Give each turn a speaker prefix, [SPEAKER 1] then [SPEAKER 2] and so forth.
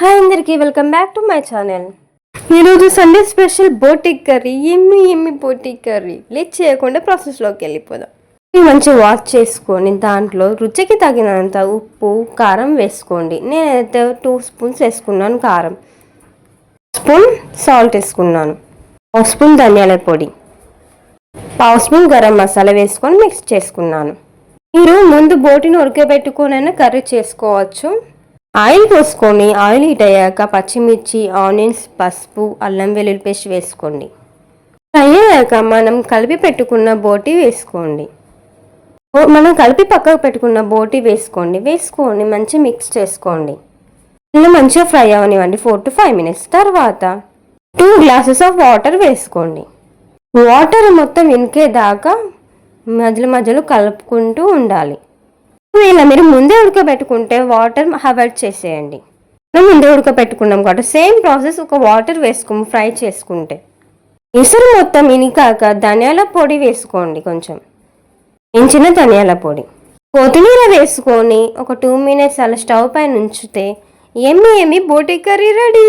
[SPEAKER 1] Hi అందరికీ, welcome back to my channel. ఈరోజు Sunday special బోటి కర్రీ. ఎమ్మి బోటి కర్రీ. లేట్ చేయకుండా ప్రాసెస్లోకి వెళ్ళిపోదాం. మంచిగా వాష్ చేసుకొని దాంట్లో రుచికి తగినంత ఉప్పు కారం వేసుకోండి. నేనైతే 2 స్పూన్స్ వేసుకున్నాను కారం, స్పూన్ సాల్ట్ వేసుకున్నాను, 1 స్పూన్ ధనియాల పొడి, 1/2 స్పూన్ గరం మసాలా వేసుకొని మిక్స్ చేసుకున్నాను. మీరు ముందు బోటిని ఉడకబెట్టుకొని కర్రీ చేసుకోవచ్చు. ఆయిల్ పోసుకొని ఆయిల్ హీట్ అయ్యాక పచ్చిమిర్చి, ఆనియన్స్, పసుపు, అల్లం వెల్లుల్లి పేస్ట్ వేసుకోండి. ఫ్రై అయ్యాక మనం కలిపి పెట్టుకున్న బోటి వేసుకోండి. పక్కకు పెట్టుకున్న బోటి వేసుకొని మంచిగా మిక్స్ చేసుకోండి. మంచిగా ఫ్రై అవనివ్వండి 4 to 5 minutes. తర్వాత 2 glasses ఆఫ్ వాటర్ వేసుకోండి. వాటర్ మొత్తం ఇంకేదాకా మధ్యలో కలుపుకుంటూ ఉండాలి. ఇలా మీరు ముందే ఉడకబెట్టుకుంటే వాటర్ అవాయిడ్ చేసేయండి. మనం ముందే ఉడకబెట్టుకున్నాం కాబట్టి సేమ్ ప్రాసెస్ ఒక వాటర్ వేసుకుని ఫ్రై చేసుకుంటే. ఎసురు మొత్తం ఇనికాక ధనియాల పొడి వేసుకోండి, కొంచెం ఇంచిన ధనియాల పొడి, కొత్తిమీర వేసుకొని ఒక 2 minutes అలా స్టవ్ పైన ఉంచితే ఎమ్మి బోటి కర్రీ రెడీ.